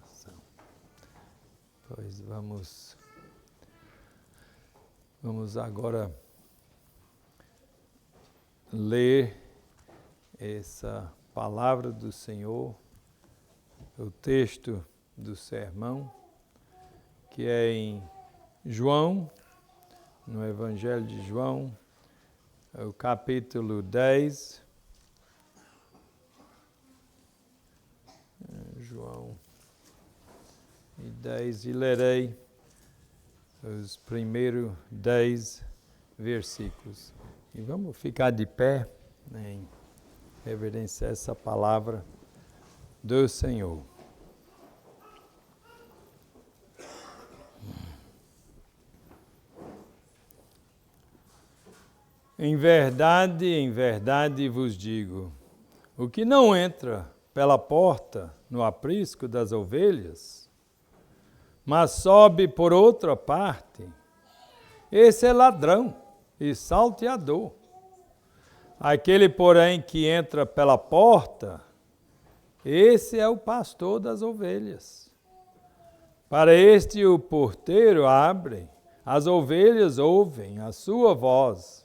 Ação. Pois vamos agora ler essa palavra do Senhor, o texto do sermão, que é em João, no Evangelho de João, o capítulo 10. João 10, e lerei os primeiros 10 versículos. E vamos ficar de pé em reverência a essa palavra do Senhor. Em verdade vos digo, o que não entra pela porta no aprisco das ovelhas, mas sobe por outra parte, esse é ladrão e salteador. Aquele, porém, que entra pela porta, esse é o pastor das ovelhas. Para este o porteiro abre, as ovelhas ouvem a sua voz.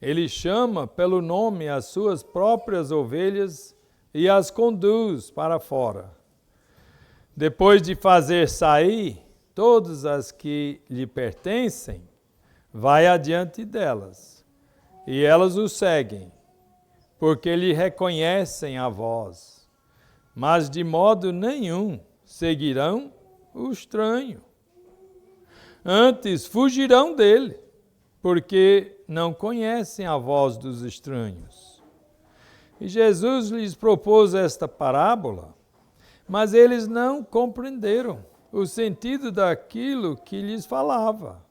Ele chama pelo nome as suas próprias ovelhas e as conduz para fora. Depois de fazer sair todas as que lhe pertencem, vai adiante delas, e elas o seguem, porque lhe reconhecem a voz, mas de modo nenhum seguirão o estranho. Antes fugirão dele, porque não conhecem a voz dos estranhos. E Jesus lhes propôs esta parábola, mas eles não compreenderam o sentido daquilo que lhes falava.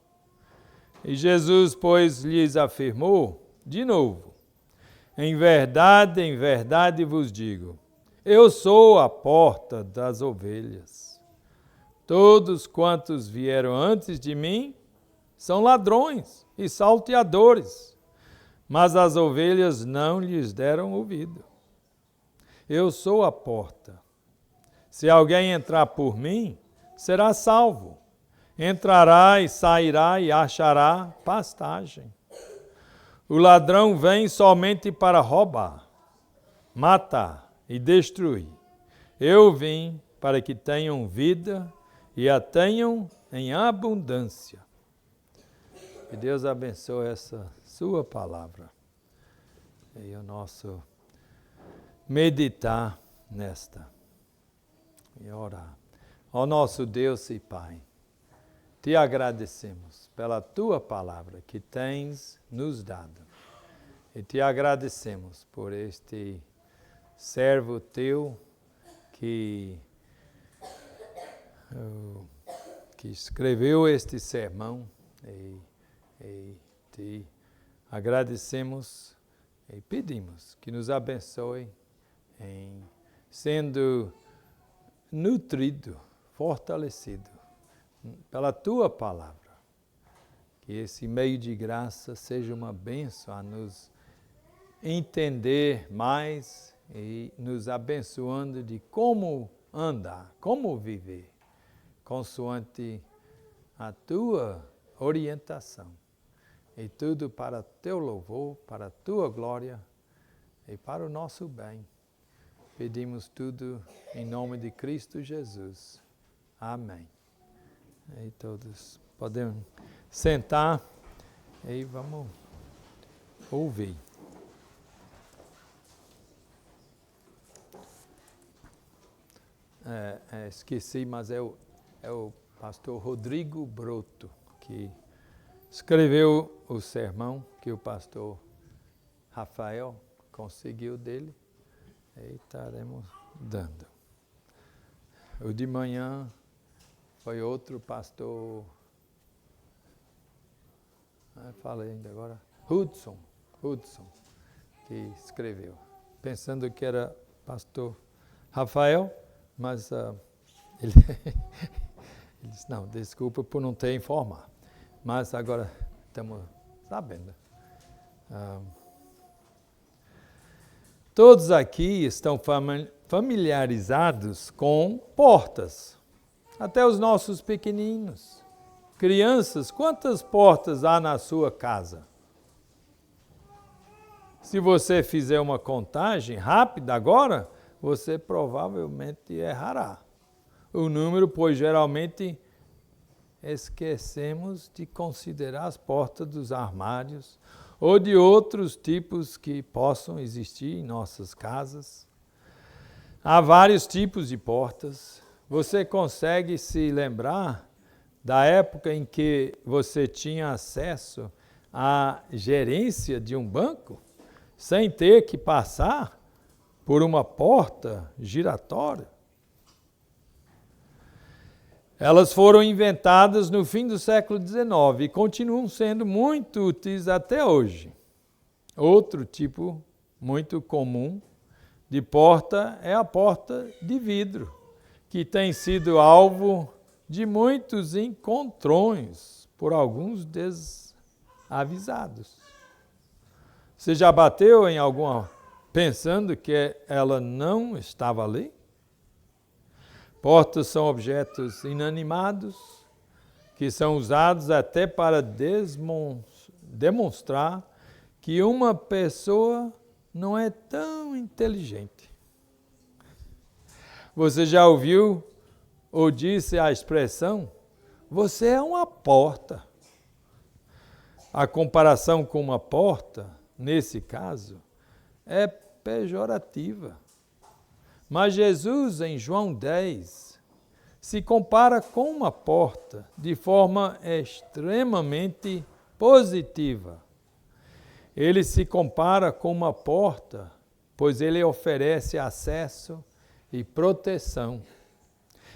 E Jesus, pois, lhes afirmou de novo: em verdade vos digo, eu sou a porta das ovelhas. Todos quantos vieram antes de mim são ladrões e salteadores, mas as ovelhas não lhes deram ouvido. Eu sou a porta. Se alguém entrar por mim, será salvo. Entrará e sairá e achará pastagem. O ladrão vem somente para roubar, matar e destruir. Eu vim para que tenham vida e a tenham em abundância. Que Deus abençoe essa sua palavra e o nosso meditar nesta e orar. Ó nosso Deus e Pai, te agradecemos pela tua palavra que tens nos dado e te agradecemos por este servo teu que escreveu este sermão e te agradecemos e pedimos que nos abençoe em sendo nutrido, fortalecido pela tua palavra. Que esse meio de graça seja uma bênção a nos entender mais e nos abençoando de como andar, como viver, consoante a tua orientação. E tudo para teu louvor, para a tua glória e para o nosso bem. Pedimos tudo em nome de Cristo Jesus. Amém. E todos podemos sentar e vamos ouvir. Esqueci, mas é o pastor Rodrigo Broto que escreveu o sermão que o pastor Rafael conseguiu dele e estaremos dando. O de manhã foi outro pastor, falei ainda agora, Hudson, que escreveu, pensando que era pastor Rafael, mas ele disse, não, desculpa por não ter informado. Mas agora estamos sabendo. Todos aqui estão familiarizados com portas. Até os nossos pequeninos. Crianças, quantas portas há na sua casa? Se você fizer uma contagem rápida agora, você provavelmente errará o número, pois geralmente esquecemos de considerar as portas dos armários ou de outros tipos que possam existir em nossas casas. Há vários tipos de portas. Você consegue se lembrar da época em que você tinha acesso à gerência de um banco sem ter que passar por uma porta giratória? Elas foram inventadas no fim do século XIX e continuam sendo muito úteis até hoje. Outro tipo muito comum de porta é a porta de vidro, que tem sido alvo de muitos encontrões por alguns desavisados. Você já bateu em alguma pensando que ela não estava ali? Portas são objetos inanimados que são usados até para demonstrar que uma pessoa não é tão inteligente. Você já ouviu ou disse a expressão, você é uma porta? A comparação com uma porta, nesse caso, é pejorativa. Mas Jesus, em João 10, se compara com uma porta de forma extremamente positiva. Ele se compara com uma porta, pois ele oferece acesso e proteção.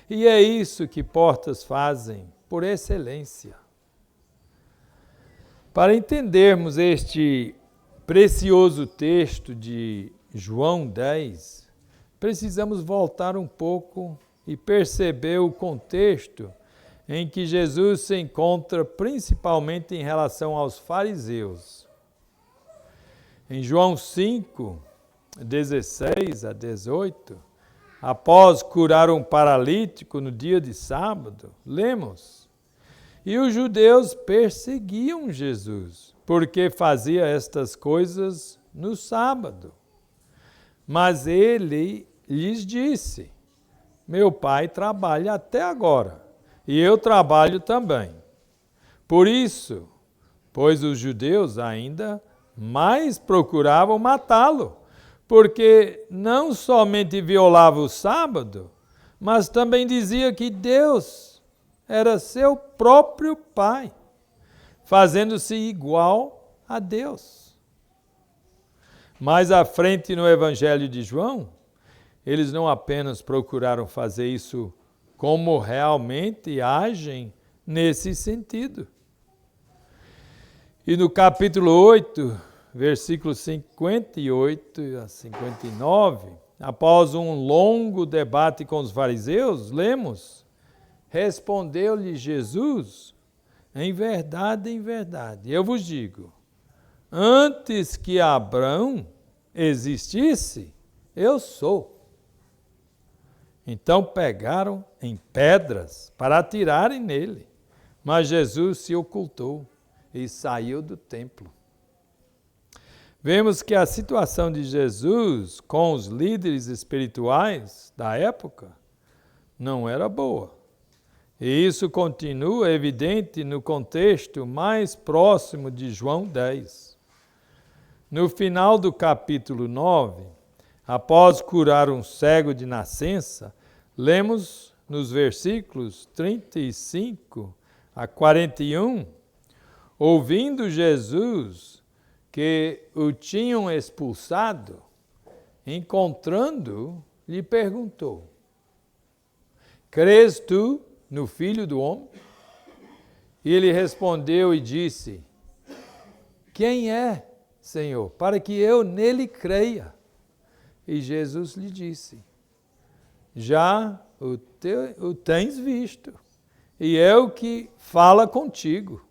E é isso que portas fazem por excelência. Para entendermos este precioso texto de João 10, precisamos voltar um pouco e perceber o contexto em que Jesus se encontra, principalmente em relação aos fariseus. Em João 5, 16 a 18, após curar um paralítico no dia de sábado, lemos: e os judeus perseguiam Jesus, porque fazia estas coisas no sábado. Mas ele lhes disse, meu pai trabalha até agora, e eu trabalho também. Por isso, pois os judeus ainda mais procuravam matá-lo, porque não somente violava o sábado, mas também dizia que Deus era seu próprio Pai, fazendo-se igual a Deus. Mais à frente no Evangelho de João, eles não apenas procuraram fazer isso como realmente agem nesse sentido. E no capítulo 8, versículos 58 a 59, após um longo debate com os fariseus, lemos: respondeu-lhe Jesus, em verdade, eu vos digo, antes que Abraão existisse, eu sou. Então pegaram em pedras para atirarem nele, mas Jesus se ocultou e saiu do templo. Vemos que a situação de Jesus com os líderes espirituais da época não era boa. E isso continua evidente no contexto mais próximo de João 10. No final do capítulo 9, após curar um cego de nascença, lemos nos versículos 35 a 41, ouvindo Jesus que o tinham expulsado, encontrando-o, lhe perguntou: crês tu no Filho do Homem? E ele respondeu e disse: quem é, Senhor, para que eu nele creia? E Jesus lhe disse: já o tens visto, e é o que fala contigo.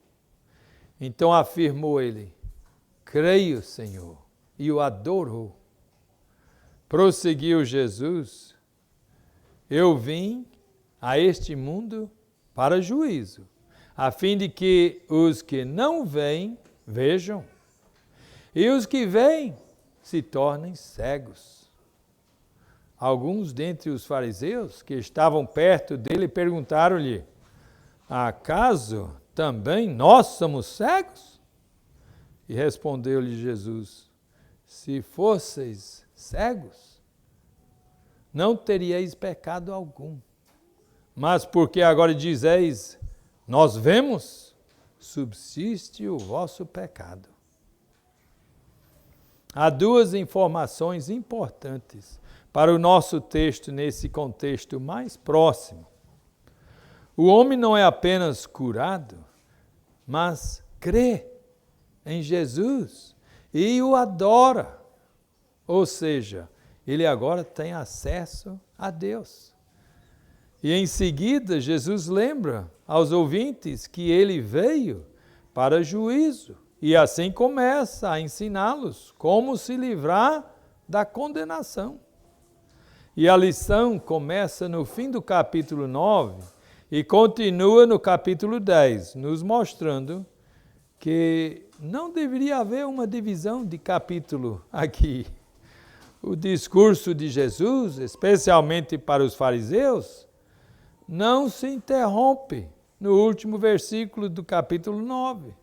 Então afirmou ele: creio, Senhor, e o adorou. prosseguiu Jesus, eu vim a este mundo para juízo, a fim de que os que não veem, vejam, e os que veem se tornem cegos. Alguns dentre os fariseus que estavam perto dele perguntaram-lhe, acaso também nós somos cegos? E respondeu-lhe Jesus, se fosseis cegos, não teríeis pecado algum. Mas porque agora dizeis, nós vemos, subsiste o vosso pecado. Há duas informações importantes para o nosso texto nesse contexto mais próximo. O homem não é apenas curado, mas crê em Jesus e o adora. Ou seja, ele agora tem acesso a Deus. E em seguida, Jesus lembra aos ouvintes que ele veio para juízo. E assim começa a ensiná-los como se livrar da condenação. E a lição começa no fim do capítulo 9 e continua no capítulo 10, nos mostrando que não deveria haver uma divisão de capítulo aqui. O discurso de Jesus, especialmente para os fariseus, não se interrompe no último versículo do capítulo 9.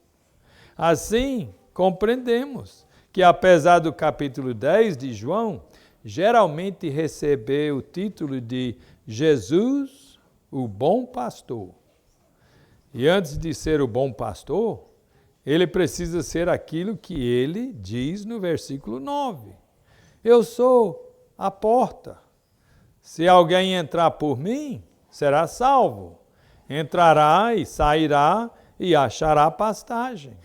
Assim, compreendemos que apesar do capítulo 10 de João, geralmente receber o título de Jesus, o bom pastor. E antes de ser o bom pastor, ele precisa ser aquilo que ele diz no versículo 9. Eu sou a porta. Se alguém entrar por mim, será salvo. Entrará e sairá e achará pastagem.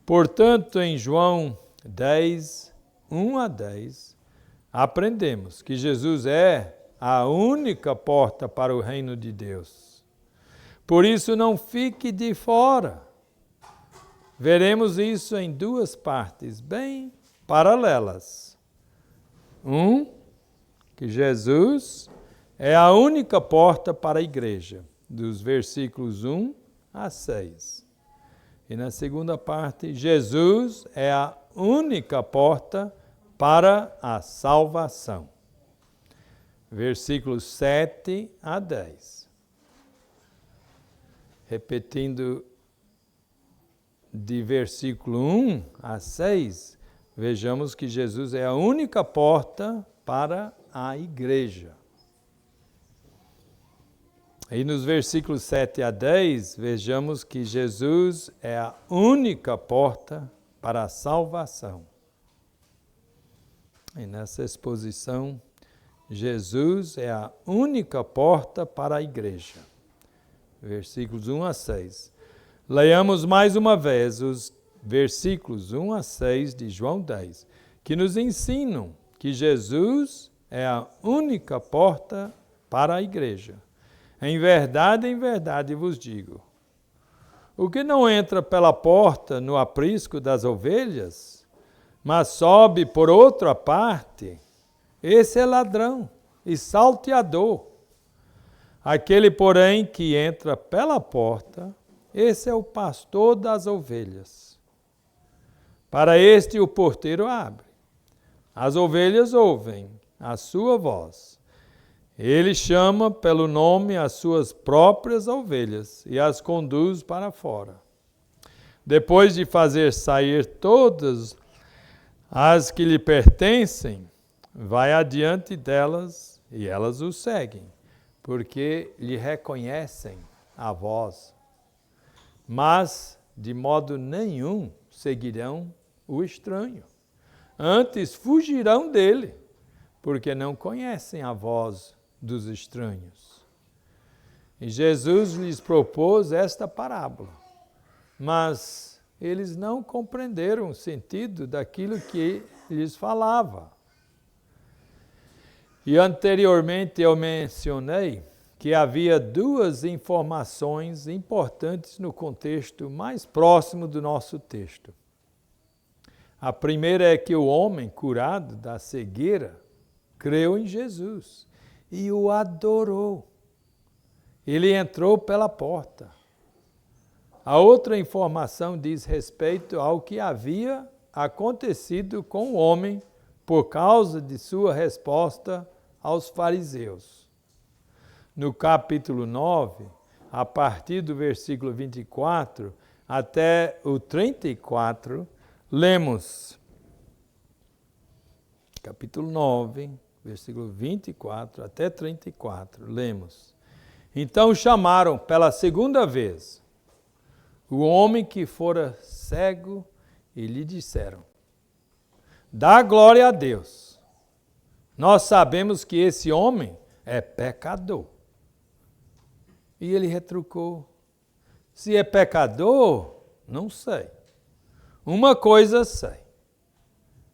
Portanto, em João 10, 1 a 10, aprendemos que Jesus é a única porta para o reino de Deus. Por isso, não fique de fora. Veremos isso em duas partes bem paralelas. Que Jesus é a única porta para a igreja, dos versículos 1 a 6. E na segunda parte, Jesus é a única porta para a salvação. Versículos 7 a 10. Repetindo de versículo 1 a 6, vejamos que Jesus é a única porta para a igreja. E nos versículos 7 a 10, vejamos que Jesus é a única porta para a salvação. E nessa exposição, Jesus é a única porta para a igreja. Versículos 1 a 6. Leiamos mais uma vez os versículos 1 a 6 de João 10, que nos ensinam que Jesus é a única porta para a igreja. Em verdade vos digo, o que não entra pela porta no aprisco das ovelhas, mas sobe por outra parte, esse é ladrão e salteador. Aquele, porém, que entra pela porta, esse é o pastor das ovelhas. Para este o porteiro abre. As ovelhas ouvem a sua voz. Ele chama pelo nome as suas próprias ovelhas e as conduz para fora. Depois de fazer sair todas as que lhe pertencem, vai adiante delas e elas o seguem, porque lhe reconhecem a voz. Mas, de modo nenhum, seguirão o estranho. Antes fugirão dele, porque não conhecem a voz dos estranhos. E Jesus lhes propôs esta parábola, mas eles não compreenderam o sentido daquilo que lhes falava. E anteriormente eu mencionei que havia duas informações importantes no contexto mais próximo do nosso texto. A primeira é que o homem curado da cegueira creu em Jesus e o adorou. Ele entrou pela porta. A outra informação diz respeito ao que havia acontecido com o homem por causa de sua resposta aos fariseus. No capítulo 9, a partir do versículo 24 até o 34, lemos. Capítulo 9, versículo 24 até 34, lemos. Então chamaram pela segunda vez o homem que fora cego e lhe disseram: dá glória a Deus. Nós sabemos que esse homem é pecador. E ele retrucou: se é pecador, não sei. Uma coisa sei.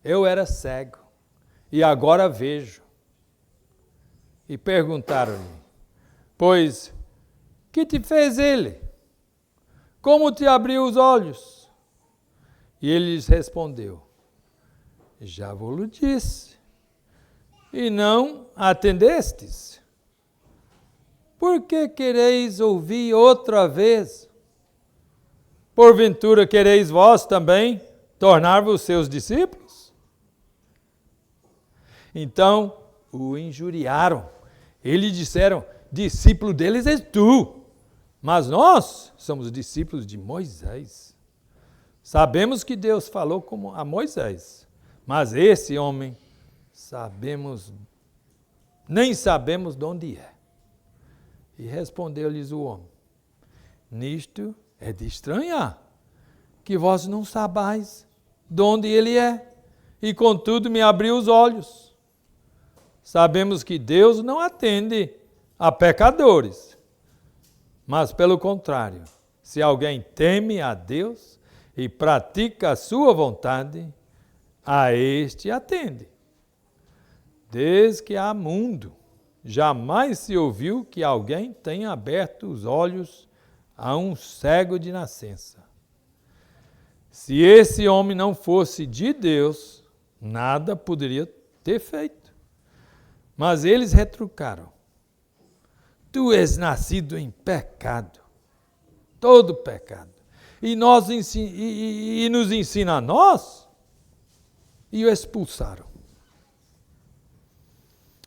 Eu era cego e agora vejo. E perguntaram-lhe: pois, que te fez ele? Como te abriu os olhos? E ele lhes respondeu: já vos disse, e não atendestes. Por que quereis ouvir outra vez? Porventura quereis vós também tornar-vos seus discípulos? Então o injuriaram. Eles disseram: discípulo deles és tu, mas nós somos discípulos de Moisés. Sabemos que Deus falou a Moisés, mas esse homem nem sabemos de onde é. E respondeu-lhes o homem: nisto é de estranhar, que vós não sabais de onde ele é, e contudo me abriu os olhos. Sabemos que Deus não atende a pecadores, mas pelo contrário, se alguém teme a Deus e pratica a sua vontade, a este atende. Desde que há mundo, jamais se ouviu que alguém tenha aberto os olhos a um cego de nascença. Se esse homem não fosse de Deus, nada poderia ter feito. Mas eles retrucaram: tu és nascido em pecado, todo pecado, e nos ensina a nós? E o expulsaram.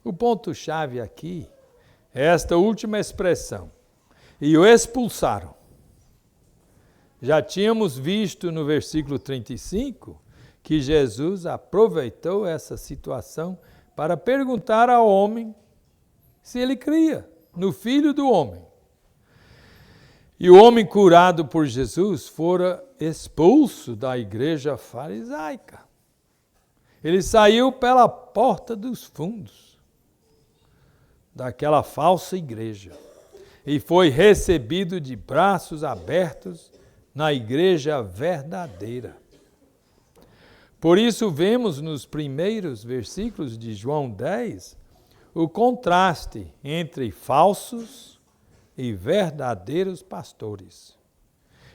O ponto-chave aqui é esta última expressão: e o expulsaram. Já tínhamos visto no versículo 35 que Jesus aproveitou essa situação para perguntar ao homem se ele cria no Filho do Homem. E o homem curado por Jesus fora expulso da igreja farisaica. Ele saiu pela porta dos fundos daquela falsa igreja e foi recebido de braços abertos na igreja verdadeira. Por isso vemos nos primeiros versículos de João 10 o contraste entre falsos e verdadeiros pastores.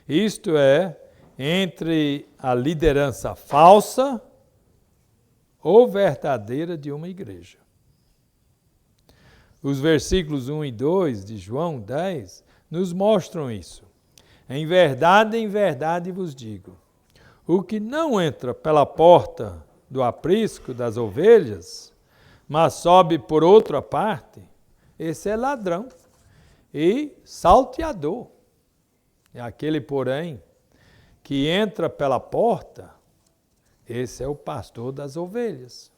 Isto é, entre a liderança falsa ou verdadeira de uma igreja. Os versículos 1 e 2 de João 10 nos mostram isso. Em verdade vos digo, o que não entra pela porta do aprisco das ovelhas, mas sobe por outra parte, esse é ladrão e salteador. É aquele, porém, que entra pela porta, esse é o pastor das ovelhas.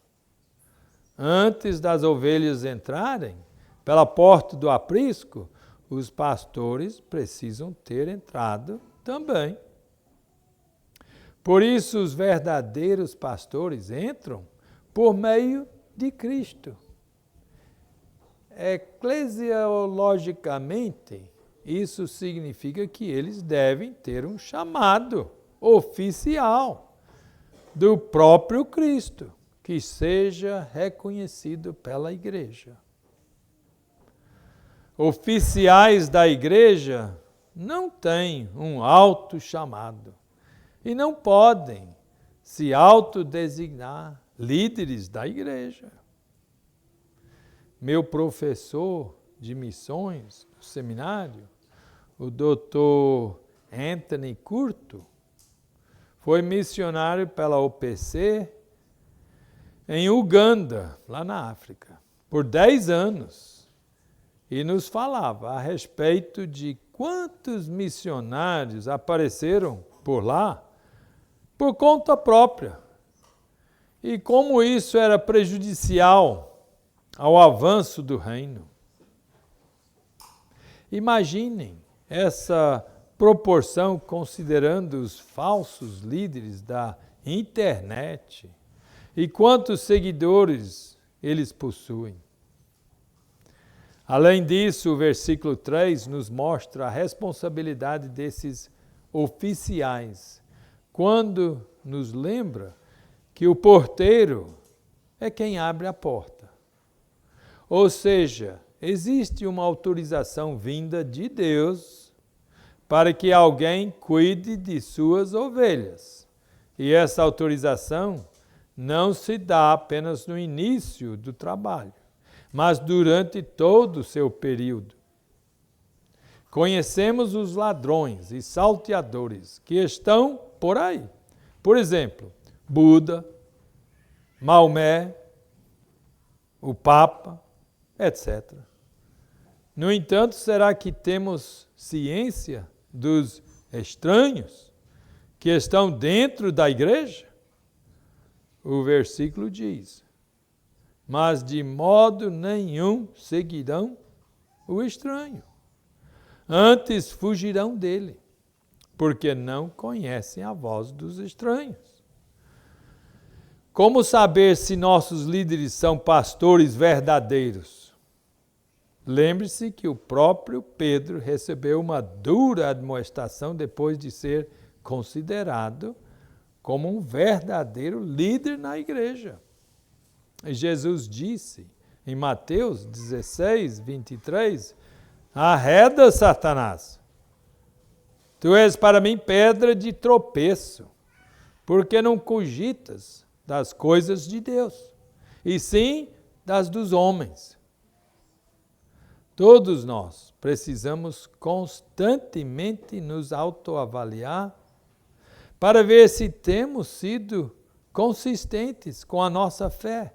Antes das ovelhas entrarem pela porta do aprisco, os pastores precisam ter entrado também. Por isso, os verdadeiros pastores entram por meio de Cristo. Eclesiologicamente, isso significa que eles devem ter um chamado oficial do próprio Cristo, que seja reconhecido pela igreja. Oficiais da igreja não têm um alto chamado e não podem se autodesignar líderes da igreja. Meu professor de missões no seminário, o Dr. Anthony Curto, foi missionário pela OPC em Uganda, lá na África, por 10 anos. E nos falava a respeito de quantos missionários apareceram por lá por conta própria. E como isso era prejudicial ao avanço do reino. Imaginem essa proporção considerando os falsos líderes da internet e quantos seguidores eles possuem. Além disso, o versículo 3 nos mostra a responsabilidade desses oficiais, quando nos lembra que o porteiro é quem abre a porta. Ou seja, existe uma autorização vinda de Deus para que alguém cuide de suas ovelhas. E essa autorização não se dá apenas no início do trabalho, mas durante todo o seu período. Conhecemos os ladrões e salteadores que estão por aí. Por exemplo, Buda, Maomé, o Papa, etc. No entanto, será que temos ciência dos estranhos que estão dentro da igreja? O versículo diz: mas de modo nenhum seguirão o estranho. Antes fugirão dele, porque não conhecem a voz dos estranhos. Como saber se nossos líderes são pastores verdadeiros? Lembre-se que o próprio Pedro recebeu uma dura admoestação depois de ser considerado como um verdadeiro líder na igreja. E Jesus disse em Mateus 16, 23, arreda, Satanás, tu és para mim pedra de tropeço, porque não cogitas das coisas de Deus, e sim das dos homens. Todos nós precisamos constantemente nos autoavaliar para ver se temos sido consistentes com a nossa fé,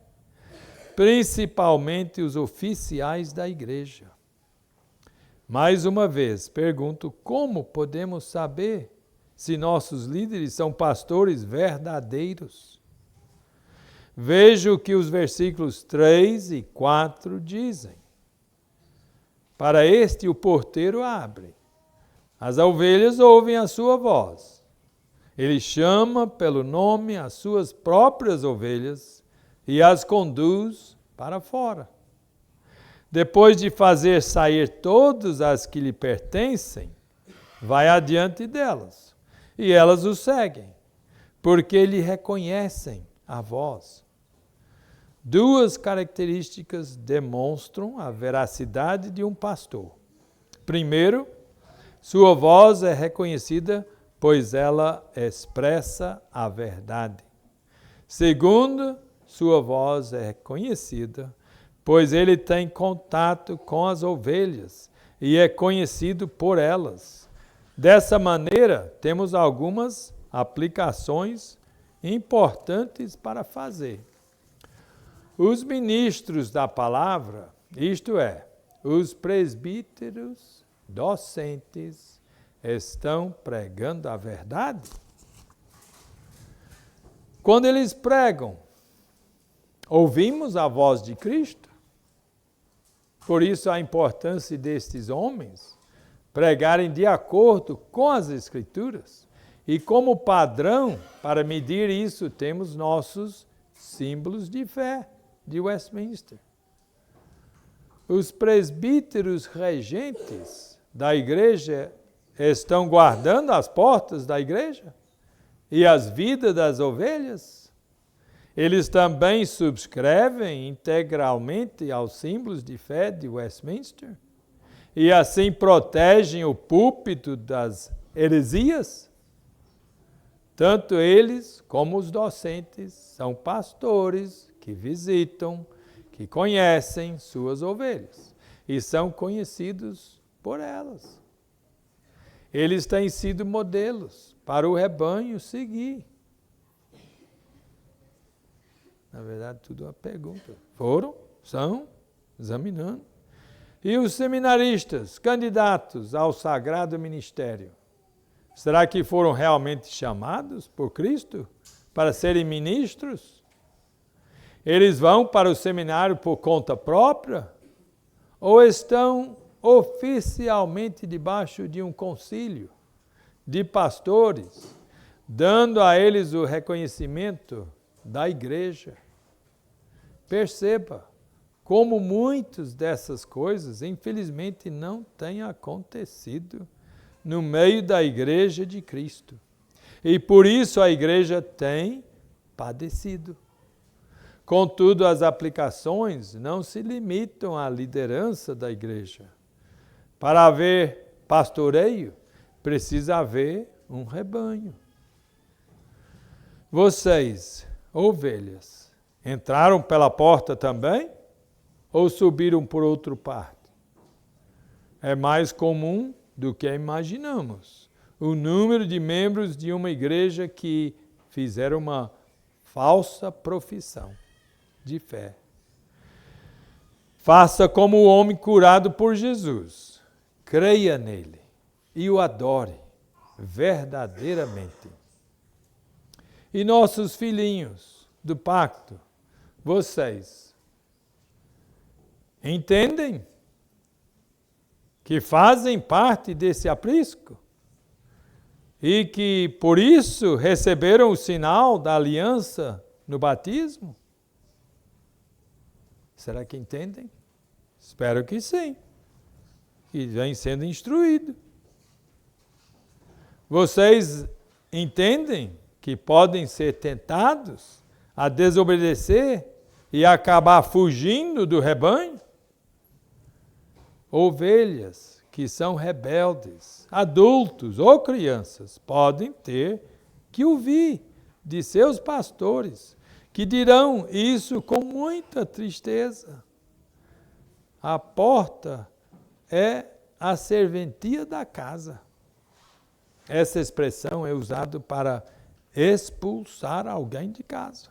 principalmente os oficiais da igreja. Mais uma vez, pergunto, como podemos saber se nossos líderes são pastores verdadeiros? Veja o que os versículos 3 e 4 dizem. Para este o porteiro abre. As ovelhas ouvem a sua voz. Ele chama pelo nome as suas próprias ovelhas e as conduz para fora. Depois de fazer sair todas as que lhe pertencem, vai adiante delas, e elas o seguem, porque lhe reconhecem a voz. Duas características demonstram a veracidade de um pastor. Primeiro, sua voz é reconhecida, pois ela expressa a verdade. Segundo, sua voz é reconhecida, pois ele tem contato com as ovelhas e é conhecido por elas. Dessa maneira, temos algumas aplicações importantes para fazer. Os ministros da palavra, isto é, os presbíteros docentes, estão pregando a verdade? Quando eles pregam, ouvimos a voz de Cristo? Por isso a importância destes homens pregarem de acordo com as Escrituras. E como padrão, para medir isso, temos nossos símbolos de fé de Westminster. Os presbíteros regentes da igreja estão guardando as portas da igreja e as vidas das ovelhas. Eles também subscrevem integralmente aos símbolos de fé de Westminster e assim protegem o púlpito das heresias. Tanto eles como os docentes são pastores que visitam, que conhecem suas ovelhas e são conhecidos por elas. Eles têm sido modelos para o rebanho seguir. Na verdade, tudo é uma pergunta. Foram, são, examinando. E os seminaristas, candidatos ao sagrado ministério, será que foram realmente chamados por Cristo para serem ministros? Eles vão para o seminário por conta própria? Ou estão oficialmente debaixo de um concílio de pastores, dando a eles o reconhecimento da igreja? Perceba como muitas dessas coisas, infelizmente, não têm acontecido no meio da igreja de Cristo. E por isso a igreja tem padecido. Contudo, as aplicações não se limitam à liderança da igreja. Para haver pastoreio, precisa haver um rebanho. Vocês, ovelhas, entraram pela porta também? Ou subiram por outra parte? É mais comum do que imaginamos o número de membros de uma igreja que fizeram uma falsa profissão de fé. Faça como o homem curado por Jesus. Creia nele e o adore verdadeiramente. E nossos filhinhos do pacto, vocês entendem que fazem parte desse aprisco e que por isso receberam o sinal da aliança no batismo? Será que entendem? Espero que sim. E vem sendo instruído. Vocês entendem que podem ser tentados a desobedecer e acabar fugindo do rebanho? Ovelhas que são rebeldes, adultos ou crianças, podem ter que ouvir de seus pastores, que dirão isso com muita tristeza. A porta é a serventia da casa. Essa expressão é usada para expulsar alguém de casa,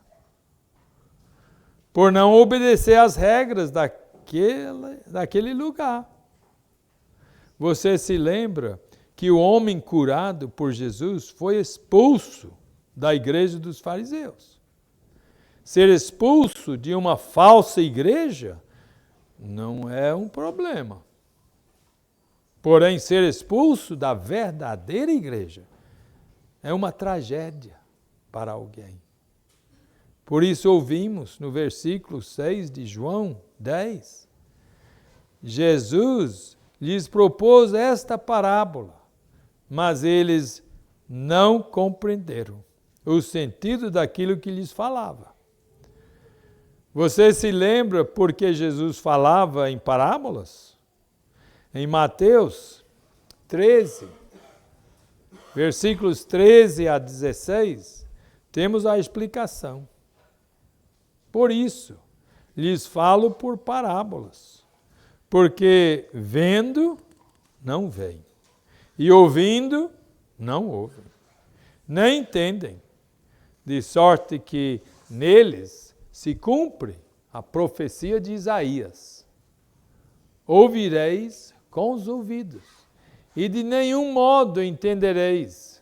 por não obedecer às regras daquele lugar. Você se lembra que o homem curado por Jesus foi expulso da igreja dos fariseus. Ser expulso de uma falsa igreja não é um problema. Porém, ser expulso da verdadeira igreja é uma tragédia para alguém. Por isso ouvimos no versículo 6 de João 10, Jesus lhes propôs esta parábola, mas eles não compreenderam o sentido daquilo que lhes falava. Você se lembra porque Jesus falava em parábolas? Em Mateus 13, versículos 13 a 16, temos a explicação. Por isso, lhes falo por parábolas, porque vendo, não veem, e ouvindo, não ouvem, nem entendem, de sorte que neles se cumpre a profecia de Isaías. Ouvireis com os ouvidos, e de nenhum modo entendereis.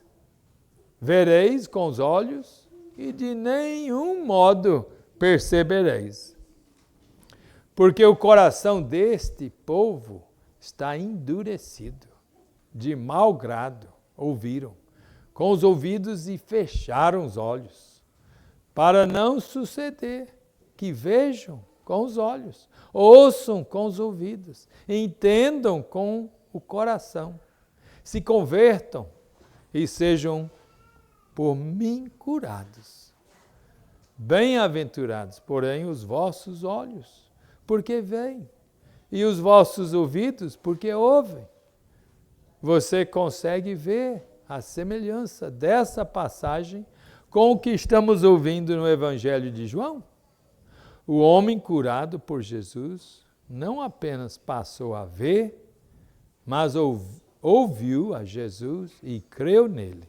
Vereis com os olhos, e de nenhum modo percebereis. Porque o coração deste povo está endurecido, de mau grado ouviram, com os ouvidos e fecharam os olhos, para não suceder que vejam com os olhos, ouçam com os ouvidos, entendam com o coração, se convertam e sejam por mim curados. Bem-aventurados, porém, os vossos olhos, porque veem, e os vossos ouvidos, porque ouvem. Você consegue ver a semelhança dessa passagem com o que estamos ouvindo no Evangelho de João. O homem curado por Jesus não apenas passou a ver, mas ouviu a Jesus e creu nele.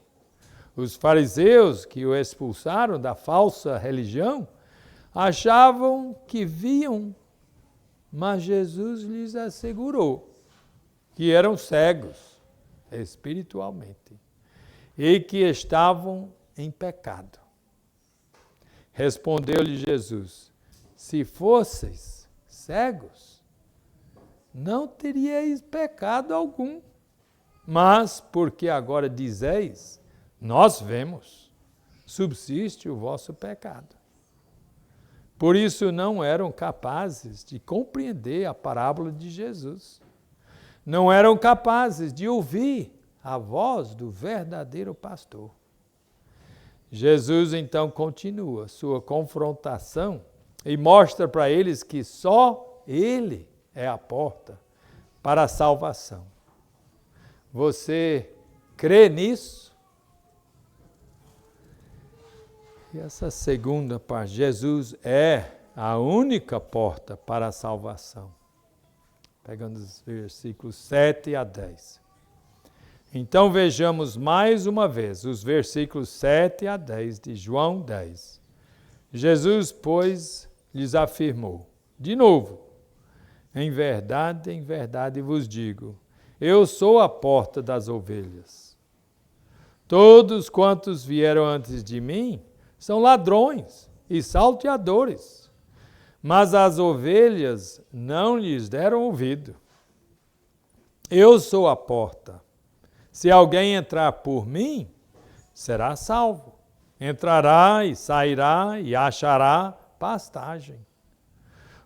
Os fariseus que o expulsaram da falsa religião achavam que viam, mas Jesus lhes assegurou que eram cegos espiritualmente e que estavam em pecado. Respondeu-lhe Jesus: se fosseis cegos, não teríeis pecado algum. Mas, porque agora dizeis, nós vemos, subsiste o vosso pecado. Por isso não eram capazes de compreender a parábola de Jesus. Não eram capazes de ouvir a voz do verdadeiro pastor. Jesus então continua sua confrontação e mostra para eles que só Ele é a porta para a salvação. Você crê nisso? E essa segunda parte, Jesus é a única porta para a salvação. Pegando os versículos 7 a 10. Então vejamos mais uma vez os versículos 7 a 10 de João 10. Jesus, pois, lhes afirmou, de novo, em verdade vos digo, eu sou a porta das ovelhas. Todos quantos vieram antes de mim são ladrões e salteadores, mas as ovelhas não lhes deram ouvido. Eu sou a porta. Se alguém entrar por mim, será salvo. Entrará e sairá e achará pastagem.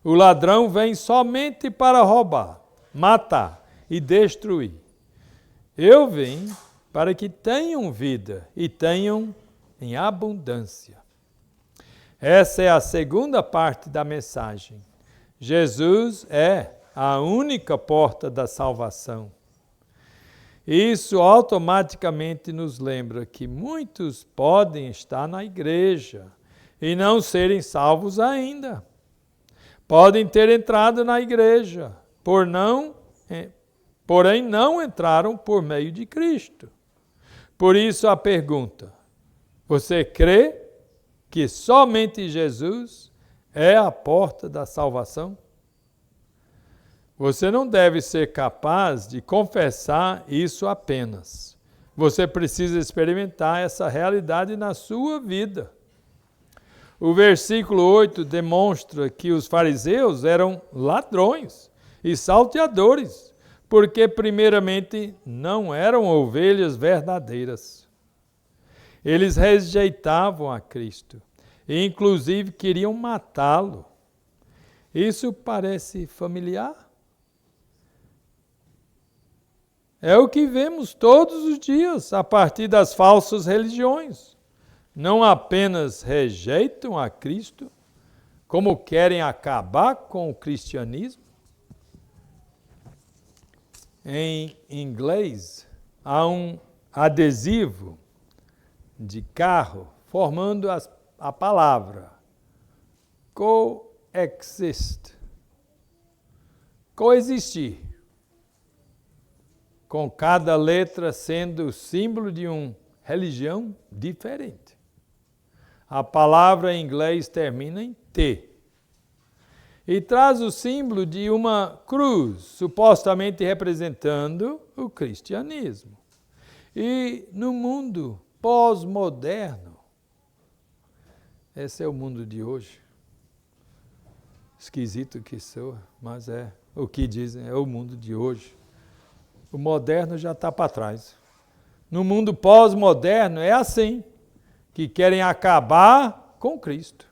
O ladrão vem somente para roubar, matar e destruir. Eu vim para que tenham vida e tenham em abundância. Essa é a segunda parte da mensagem. Jesus é a única porta da salvação. Isso automaticamente nos lembra que muitos podem estar na igreja e não serem salvos ainda. Podem ter entrado na igreja, porém não entraram por meio de Cristo. Por isso a pergunta: você crê que somente Jesus é a porta da salvação? Você não deve ser capaz de confessar isso apenas. Você precisa experimentar essa realidade na sua vida. O versículo 8 demonstra que os fariseus eram ladrões e salteadores, porque primeiramente não eram ovelhas verdadeiras. Eles rejeitavam a Cristo e inclusive queriam matá-lo. Isso parece familiar? É o que vemos todos os dias a partir das falsas religiões. Não apenas rejeitam a Cristo, como querem acabar com o cristianismo. Em inglês, há um adesivo de carro formando a palavra coexist, coexistir, com cada letra sendo o símbolo de uma religião diferente. A palavra em inglês termina em T e traz o símbolo de uma cruz, supostamente representando o cristianismo. E no mundo pós-moderno, esse é o mundo de hoje, esquisito que soa, mas é o que dizem, é o mundo de hoje. O moderno já está para trás. No mundo pós-moderno é assim, que querem acabar com Cristo.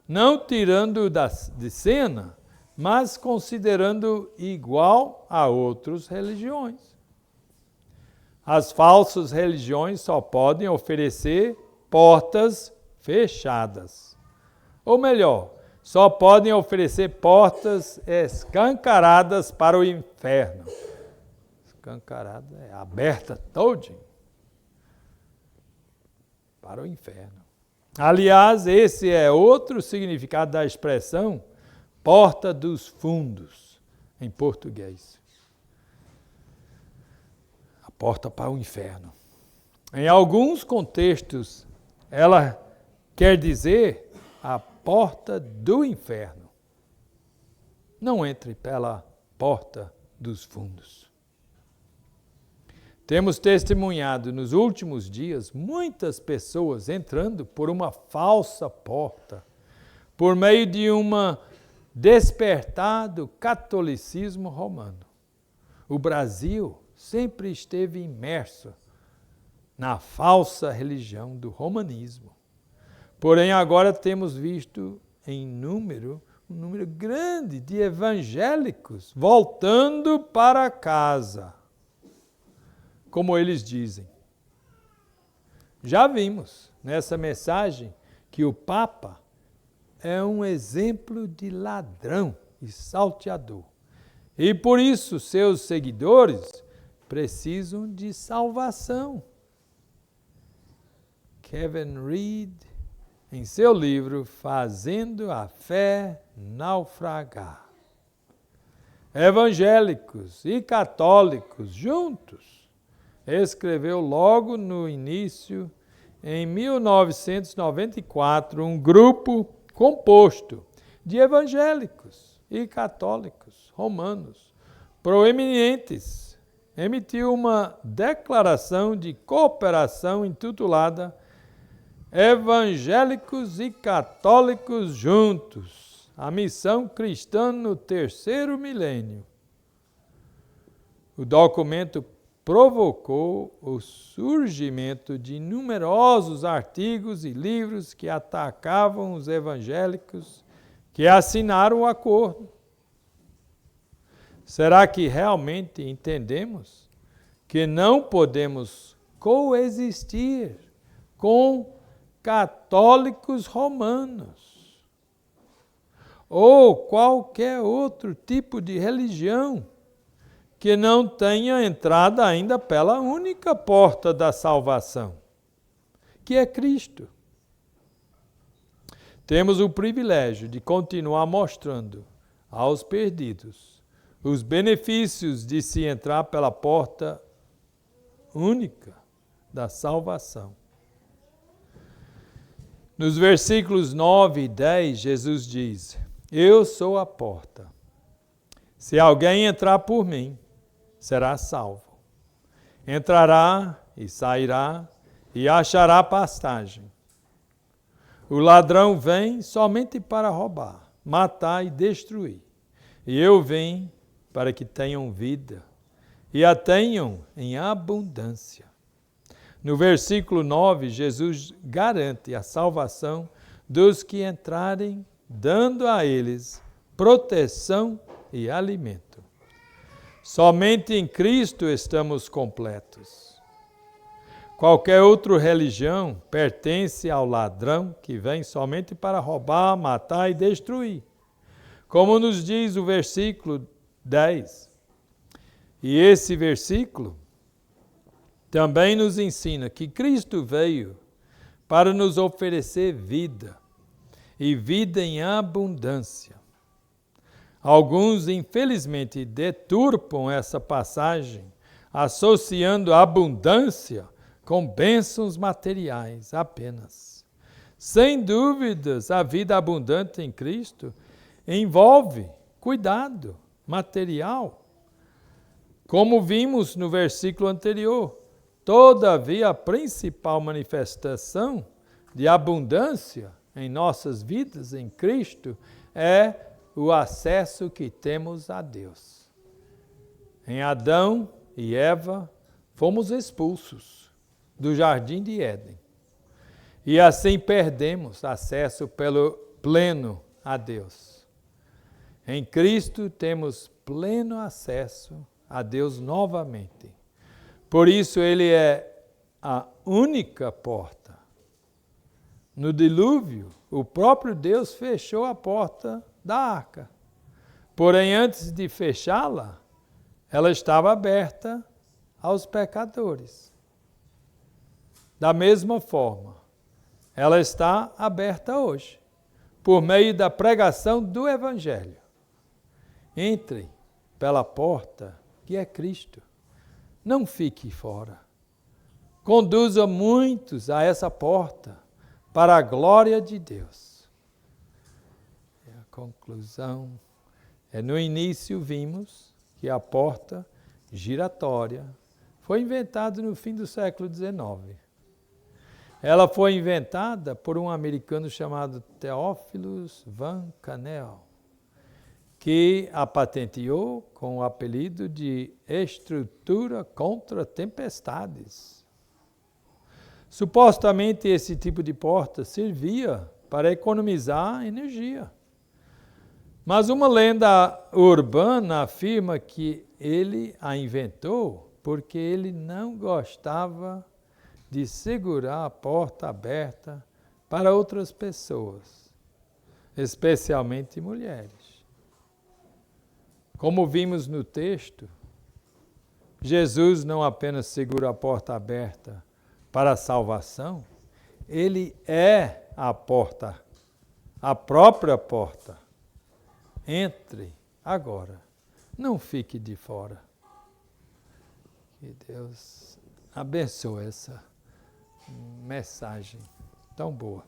Não tirando de cena, mas considerando igual a outras religiões. As falsas religiões só podem oferecer portas fechadas. Ou melhor, só podem oferecer portas escancaradas para o inferno. Escancarada é aberta todinha. para o inferno. Aliás, esse é outro significado da expressão porta dos fundos, em português. A porta para o inferno. Em alguns contextos, ela quer dizer a porta do inferno. Não entre pela porta dos fundos. Temos testemunhado nos últimos dias muitas pessoas entrando por uma falsa porta, por meio de uma despertar do catolicismo romano. O Brasil sempre esteve imerso na falsa religião do romanismo. Porém, agora temos visto um número grande de evangélicos voltando para casa, como eles dizem. Já vimos nessa mensagem que o Papa é um exemplo de ladrão e salteador. E por isso seus seguidores precisam de salvação. Kevin Reed, em seu livro Fazendo a Fé Naufragar. Evangélicos e católicos juntos, escreveu logo no início, em 1994, um grupo composto de evangélicos e católicos romanos proeminentes, emitiu uma declaração de cooperação intitulada Evangélicos e Católicos Juntos, a missão cristã no terceiro milênio. O documento provocou o surgimento de numerosos artigos e livros que atacavam os evangélicos que assinaram o acordo. Será que realmente entendemos que não podemos coexistir com católicos romanos ou qualquer outro tipo de religião que não tenha entrado ainda pela única porta da salvação, que é Cristo? Temos o privilégio de continuar mostrando aos perdidos os benefícios de se entrar pela porta única da salvação. Nos versículos 9 e 10, Jesus diz: Eu sou a porta. Se alguém entrar por mim, será salvo. Entrará e sairá e achará pastagem. O ladrão vem somente para roubar, matar e destruir. E eu vim para que tenham vida e a tenham em abundância. No versículo 9, Jesus garante a salvação dos que entrarem, dando a eles proteção e alimento. Somente em Cristo estamos completos. Qualquer outra religião pertence ao ladrão que vem somente para roubar, matar e destruir. Como nos diz o versículo 10. E esse versículo também nos ensina que Cristo veio para nos oferecer vida, e vida em abundância. Alguns, infelizmente, deturpam essa passagem, associando a abundância com bênçãos materiais apenas. Sem dúvidas, a vida abundante em Cristo envolve cuidado material. Como vimos no versículo anterior, todavia a principal manifestação de abundância em nossas vidas em Cristo é o acesso que temos a Deus. Em Adão e Eva fomos expulsos do jardim de Éden e assim perdemos acesso pelo pleno a Deus. Em Cristo temos pleno acesso a Deus novamente. Por isso ele é a única porta. No dilúvio, o próprio Deus fechou a porta da arca. Porém, antes de fechá-la, ela estava aberta aos pecadores. Da mesma forma, ela está aberta hoje, por meio da pregação do Evangelho. Entre pela porta que é Cristo. Não fique fora. Conduza muitos a essa porta para a glória de Deus. E a conclusão no início vimos que a porta giratória foi inventada no fim do século XIX. Ela foi inventada por um americano chamado Theophilus Van Kannel, que a patenteou com o apelido de estrutura contra tempestades. Supostamente esse tipo de porta servia para economizar energia. Mas uma lenda urbana afirma que ele a inventou porque ele não gostava de segurar a porta aberta para outras pessoas, especialmente mulheres. Como vimos no texto, Jesus não apenas segura a porta aberta para a salvação, ele é a porta, a própria porta. Entre agora, não fique de fora. Que Deus abençoe essa mensagem tão boa.